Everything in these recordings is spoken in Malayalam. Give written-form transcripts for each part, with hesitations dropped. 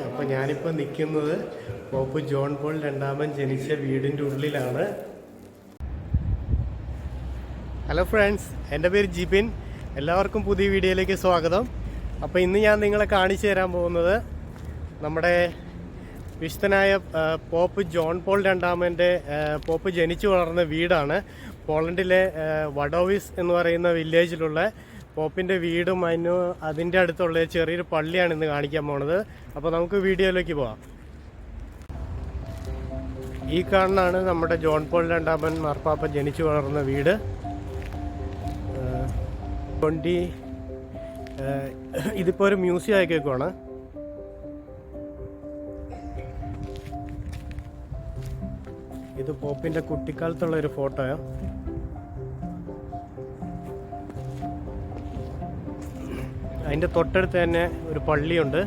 അപ്പോൾ ഞാനിപ്പോൾ നിൽക്കുന്നത് പോപ്പ് ജോൺ പോൾ രണ്ടാമൻ ജനിച്ച വീടിൻ്റെ ഉള്ളിലാണ്. ഹലോ ഫ്രണ്ട്സ്, എൻ്റെ പേര് ജിബിൻ. എല്ലാവർക്കും പുതിയ വീഡിയോയിലേക്ക് സ്വാഗതം. അപ്പോൾ ഇന്ന് ഞാൻ നിങ്ങളെ കാണിച്ചു തരാൻ പോകുന്നത് നമ്മുടെ വിശുദ്ധനായ പോപ്പ് ജോൺ പോൾ രണ്ടാമൻ്റെ പോപ്പ് ജനിച്ചു വളർന്ന വീടാണ്. പോളണ്ടിലെ വഡോവിസ് എന്ന് പറയുന്ന വില്ലേജിലുള്ള പോപ്പിൻ്റെ വീടും അതിൻ്റെ അടുത്തുള്ള ചെറിയൊരു പള്ളിയാണ് ഇന്ന് കാണിക്കാൻ പോണത്. അപ്പോൾ നമുക്ക് വീഡിയോയിലേക്ക് പോവാം. ഈ കാണുന്നതാണ് നമ്മുടെ ജോൺ പോൾ രണ്ടാമൻ മാർപ്പാപ്പ ജനിച്ചു വളർന്ന വീട്. ഇതിപ്പോൾ ഒരു മ്യൂസിയം ആക്കിയേക്കുവാണ്. ഇത് പോപ്പിൻ്റെ കുട്ടിക്കാലത്തുള്ള ഒരു ഫോട്ടോയാണ്. അതിൻ്റെ തൊട്ടടുത്ത് തന്നെ ഒരു പള്ളിയുണ്ട്.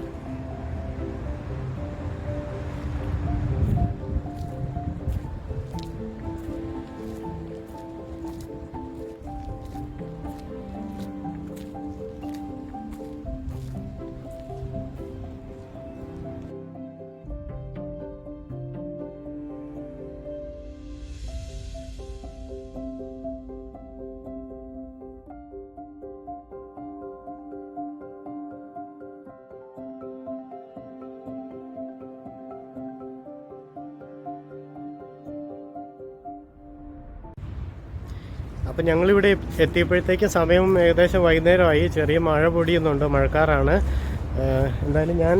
അപ്പം ഞങ്ങളിവിടെ എത്തിയപ്പോഴത്തേക്കും സമയം ഏകദേശം വൈകുന്നേരമായി. ചെറിയ മഴ പൊടിയുന്നുണ്ട്, മഴക്കാറാണ്. എന്തായാലും ഞാൻ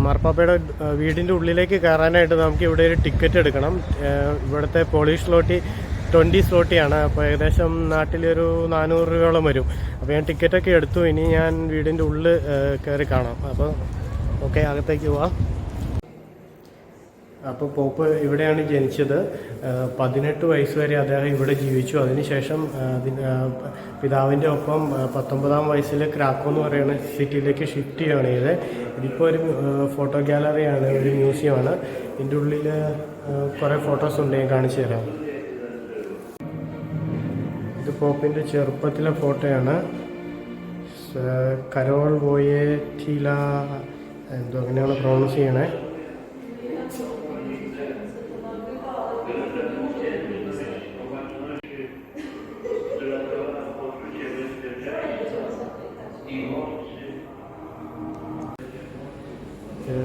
മാർപ്പാപ്പയുടെ വീടിൻ്റെ ഉള്ളിലേക്ക് കയറാനായിട്ട് നമുക്ക് ഇവിടെ ഒരു ടിക്കറ്റ് എടുക്കണം. ഇവിടുത്തെ പോളിഷ് സ്ലോട്ടി 20 സ്ലോട്ടിയാണ്. അപ്പോൾ ഏകദേശം നാട്ടിലൊരു 400 രൂപയോളം വരും. അപ്പോൾ ഞാൻ ടിക്കറ്റൊക്കെ എടുത്തു. ഇനി ഞാൻ വീടിൻ്റെ ഉള്ളിൽ കയറി കാണാം. അപ്പോൾ ഓക്കെ, അകത്തേക്ക് പോവാം. അപ്പോൾ പോപ്പ് ഇവിടെയാണ് ജനിച്ചത്. 18 വയസ്സ് വരെ അദ്ദേഹം ഇവിടെ ജീവിച്ചു. അതിനുശേഷം പിതാവിൻ്റെ ഒപ്പം 19-ാം വയസ്സിൽ ക്രാക്കോ എന്ന് പറയുന്ന സിറ്റിയിലേക്ക് ഷിഫ്റ്റ് ചെയ്യുകയാണ് ചെയ്തത്. ഇതിപ്പോൾ ഒരു ഫോട്ടോ ഗാലറിയാണ്, ഒരു മ്യൂസിയമാണ്. ഇതിൻ്റെ ഉള്ളിൽ കുറേ ഫോട്ടോസ് ഉണ്ട്, ഞാൻ കാണിച്ചു തരാം. ഇത് പോപ്പിൻ്റെ ചെറുപ്പത്തിലെ ഫോട്ടോയാണ്. കരോൾ വോയേറ്റില എന്തോ അങ്ങനെയാണ് പ്രൊണൗൺസ് ചെയ്യണേ.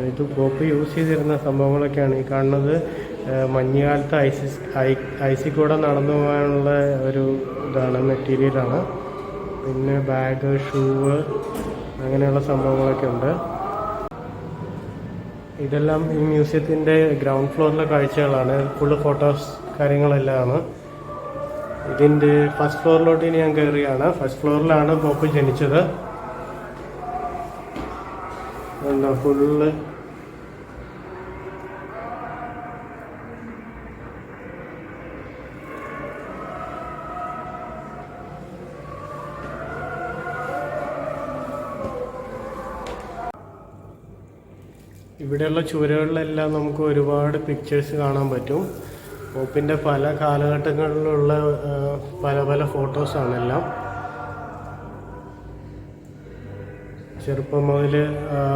ഇത് പോപ്പ് യൂസ് ചെയ്തിരുന്ന സംഭവങ്ങളൊക്കെയാണ് ഈ കാണുന്നത്. മഞ്ഞുകാലത്ത് ഐസിൽ കൂടെ നടന്നു പോകാനുള്ള ഒരു ഇതാണ്, മെറ്റീരിയലാണ്. പിന്നെ ബാഗ്, ഷൂവ്, അങ്ങനെയുള്ള സംഭവങ്ങളൊക്കെ ഉണ്ട്. ഇതെല്ലാം ഈ മ്യൂസിയത്തിൻ്റെ ഗ്രൗണ്ട് ഫ്ലോറിലെ കാഴ്ചകളാണ്. ഫുള്ള് ഫോട്ടോസ് കാര്യങ്ങളെല്ലാമാണ്. ഇതിൻ്റെ ഫസ്റ്റ് ഫ്ലോറിലോട്ട് ഇനി ഞാൻ കയറുകയാണ്. ഫസ്റ്റ് ഫ്ലോറിലാണ് പോപ്പ് ജനിച്ചത്. ഫുള്ള് ഇവിടെയുള്ള ചുവരുകളിലെല്ലാം നമുക്ക് ഒരുപാട് പിക്ചേഴ്സ് കാണാൻ പറ്റും. പോപ്പിൻ്റെ പല കാലഘട്ടങ്ങളിലുള്ള പല പല ഫോട്ടോസാണെല്ലാം. ചെറുപ്പം മുതൽ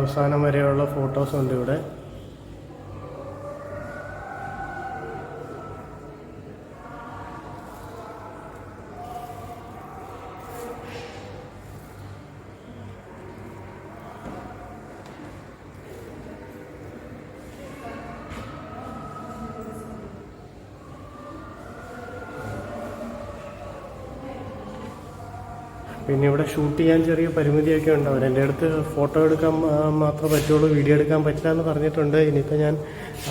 അവസാനം വരെയുള്ള ഫോട്ടോസ് ഉണ്ട് ഇവിടെ. പിന്നെ ഇവിടെ ഷൂട്ട് ചെയ്യാൻ ചെറിയ പരിമിതിയൊക്കെ ഉണ്ട്. എൻ്റെ അടുത്ത് ഫോട്ടോ എടുക്കാൻ മാത്രമേ പറ്റുള്ളൂ, വീഡിയോ എടുക്കാൻ പറ്റില്ല എന്ന് പറഞ്ഞിട്ടുണ്ട്. ഇനിയിപ്പോൾ ഞാൻ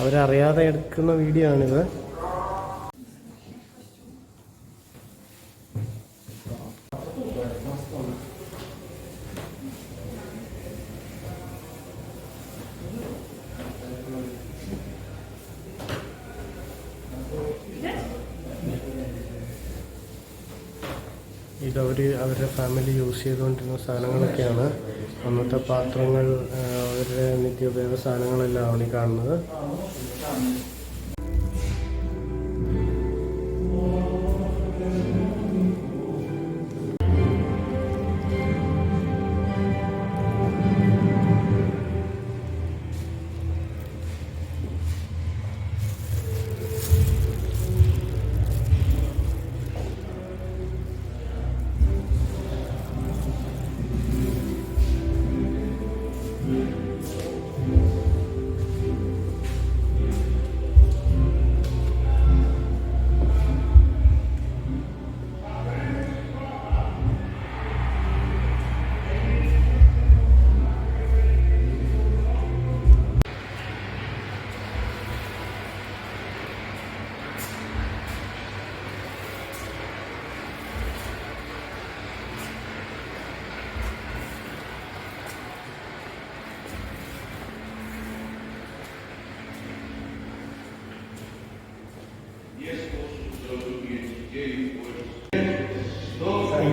അവരറിയാതെ എടുക്കുന്ന വീഡിയോ ആണിത്. അവരുടെ ഫാമിലി യൂസ് ചെയ്തുകൊണ്ടിരുന്ന സാധനങ്ങളൊക്കെയാണ്. അന്നത്തെ പാത്രങ്ങൾ, അവരുടെ നിത്യോപയോഗ സാധനങ്ങളെല്ലാം ഈ കാണുന്നത്.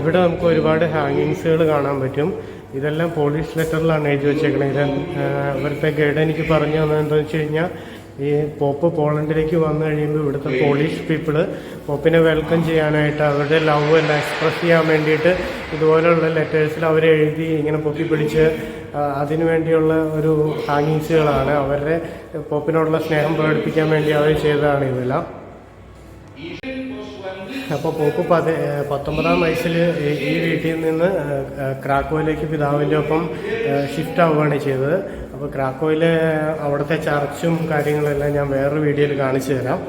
ഇവിടെ നമുക്ക് ഒരുപാട് ഹാങ്ങിങ്സുകൾ കാണാൻ പറ്റും. ഇതെല്ലാം പോളിഷ് ലെറ്ററിലാണ് എഴുതി വെച്ചേക്കണത്. ഇത് അവരുടെ ഗൈഡ് എനിക്ക് പറഞ്ഞു തന്നത് എന്താണെന്ന് വെച്ച് കഴിഞ്ഞാൽ, ഈ പോപ്പ് പോളണ്ടിലേക്ക് വന്നു കഴിയുമ്പോൾ ഇവിടുത്തെ പോളിഷ് പീപ്പിള് പോപ്പിനെ വെൽക്കം ചെയ്യാനായിട്ട് അവരുടെ ലവ് എല്ലാം എക്സ്പ്രസ് ചെയ്യാൻ വേണ്ടിയിട്ട് ഇതുപോലെയുള്ള ലെറ്റേഴ്സിൽ അവരെഴുതി ഇങ്ങനെ പൊക്കി പിടിച്ച് അതിനു വേണ്ടിയുള്ള ഒരു ഹാങ്ങിങ്സുകളാണ്. അവരുടെ പോപ്പിനോടുള്ള സ്നേഹം പ്രകടിപ്പിക്കാൻ വേണ്ടി അവർ ചെയ്തതാണ് ഇതെല്ലാം. അപ്പോൾ പോപ്പ് 19-ാം വയസ്സിൽ ഈ വീട്ടിൽ നിന്ന് ക്രാക്കോയിലേക്ക് പിതാവിൻ്റെ ഒപ്പം ഷിഫ്റ്റ് ആവുകയാണ് ചെയ്തത്. അപ്പോൾ ക്രാക്കോയിൽ അവിടുത്തെ ചർച്ചും കാര്യങ്ങളെല്ലാം ഞാൻ വേറൊരു വീഡിയോയിൽ കാണിച്ചു തരാം.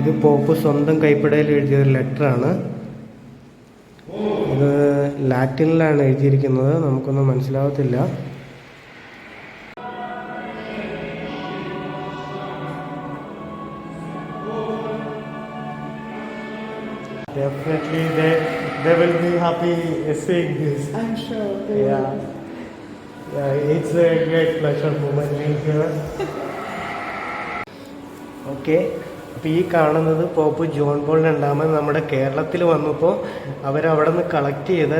ഇത് പോപ്പ് സ്വന്തം കൈപ്പടയിൽ എഴുതിയൊരു ലെറ്ററാണ്. ഇത് ലാറ്റിനിലാണ് എഴുതിയിരിക്കുന്നത്, നമുക്കൊന്നും മനസ്സിലാവത്തില്ല. Definitely they will be happy seeing this. I'm sure. Yeah, it's a great pleasure moment being here. Okay. അപ്പോൾ ഈ കാണുന്നത് പോപ്പ് ജോൺ പോൾ രണ്ടാമൻ നമ്മുടെ കേരളത്തിൽ വന്നപ്പോൾ അവരവിടെ നിന്ന് കളക്ട് ചെയ്ത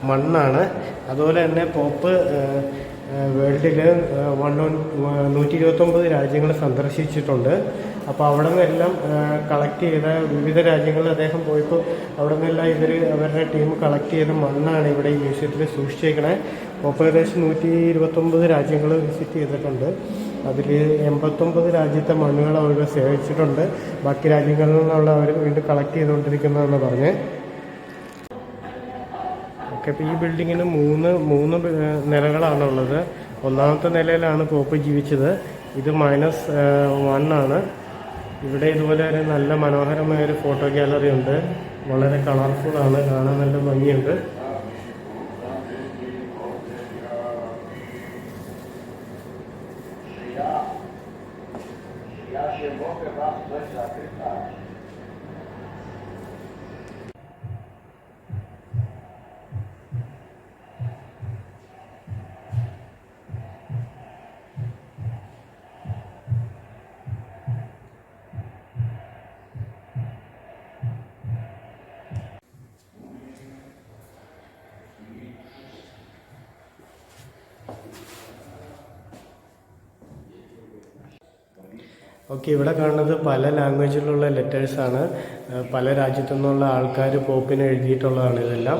മണ്ണാണ്. അതുപോലെ തന്നെ പോപ്പ് വേൾഡിൽ 129 രാജ്യങ്ങൾ സന്ദർശിച്ചിട്ടുണ്ട്. അപ്പോൾ അവിടെ നിന്നെല്ലാം കളക്ട് ചെയ്ത വിവിധ രാജ്യങ്ങളിൽ അദ്ദേഹം പോയപ്പോൾ അവിടെ നിന്നെല്ലാം അവരുടെ ടീം കളക്ട് ചെയ്ത മണ്ണാണ് ഇവിടെ ഈ മ്യൂസിയത്തിൽ സൂക്ഷിച്ചേക്കണേ. പോപ്പ് ഏകദേശം 129 രാജ്യങ്ങൾ വിസിറ്റ് ചെയ്തിട്ടുണ്ട്. അതിൽ 89 രാജ്യത്തെ മണ്ണുകൾ അവർ സേവിച്ചിട്ടുണ്ട്. ബാക്കി രാജ്യങ്ങളിൽ നിന്നുള്ള അവർ വീണ്ടും കളക്ട് ചെയ്തുകൊണ്ടിരിക്കുന്നതെന്ന് പറഞ്ഞ്. ഓക്കെ, അപ്പോൾ ഈ ബിൽഡിങ്ങിന് മൂന്ന് നിലകളാണുള്ളത്. 1ാമത്തെ നിലയിലാണ് പോപ്പ് ജീവിച്ചത്. ഇത് -1 ആണ്. ഇവിടെ ഇതുപോലെ ഒരു നല്ല മനോഹരമായൊരു ഫോട്ടോ ഗാലറി ഉണ്ട്. വളരെ കളർഫുള്ളാണ്, കാണാൻ നല്ല ഭംഗിയുണ്ട്. ഓക്കെ, ഇവിടെ കാണുന്നത് പല ലാംഗ്വേജിലുള്ള ലെറ്റേഴ്സാണ്. പല രാജ്യത്തു നിന്നുള്ള ആൾക്കാർ പോപ്പിന് എഴുതിയിട്ടുള്ളതാണ് ഇതെല്ലാം.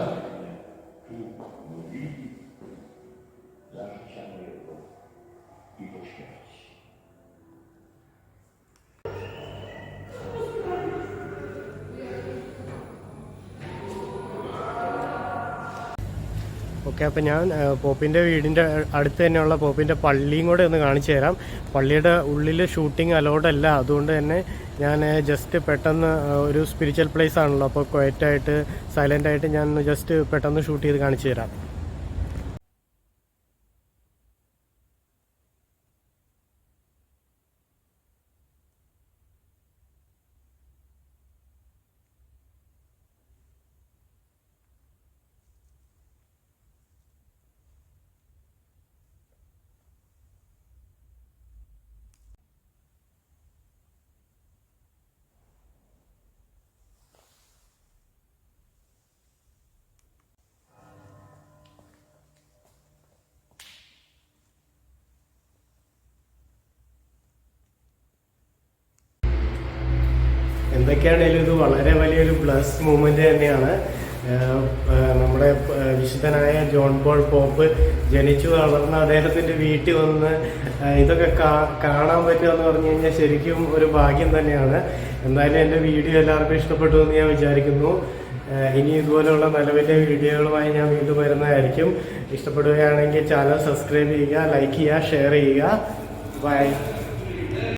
ഓക്കെ, അപ്പോൾ ഞാൻ പോപ്പിൻ്റെ വീടിൻ്റെ അടുത്ത് തന്നെയുള്ള പോപ്പിൻ്റെ പള്ളിയും കൂടെ ഒന്ന് കാണിച്ചു തരാം. പള്ളിയുടെ ഉള്ളിൽ ഷൂട്ടിംഗ് അലൗഡ് അല്ല. അതുകൊണ്ട് തന്നെ ഞാൻ ജസ്റ്റ് പെട്ടെന്ന് ഒരു സ്പിരിച്വൽ പ്ലേസ് ആണല്ലോ, അപ്പോൾ ക്വയറ്റായിട്ട് സൈലൻ്റായിട്ട് ഞാൻ ജസ്റ്റ് പെട്ടെന്ന് ഷൂട്ട് ചെയ്ത് കാണിച്ചു തരാം. എന്തൊക്കെയാണെങ്കിലും ഇത് വളരെ വലിയൊരു പ്ലസ് മൂവ്മെന്റ് തന്നെയാണ്. നമ്മുടെ വിശുദ്ധനായ ജോൺ പോൾ പോപ്പ് ജനിച്ചു വളർന്ന അദ്ദേഹത്തിന്റെ വീട്ടിൽ വന്ന് ഇതൊക്കെ കാണാൻ പറ്റുമെന്ന് പറഞ്ഞു കഴിഞ്ഞാൽ ശരിക്കും ഒരു ഭാഗ്യം തന്നെയാണ്. എന്തായാലും എൻ്റെ വീഡിയോ എല്ലാവർക്കും ഇഷ്ടപ്പെട്ടു എന്ന് ഞാൻ വിചാരിക്കുന്നു. ഇനി ഇതുപോലെയുള്ള നല്ല വലിയ വീഡിയോകളുമായി ഞാൻ വീണ്ടും വരുന്നതായിരിക്കും. ഇഷ്ടപ്പെടുകയാണെങ്കിൽ ചാനൽ സബ്സ്ക്രൈബ് ചെയ്യുക, ലൈക്ക് ചെയ്യുക, ഷെയർ ചെയ്യുക. ബൈ.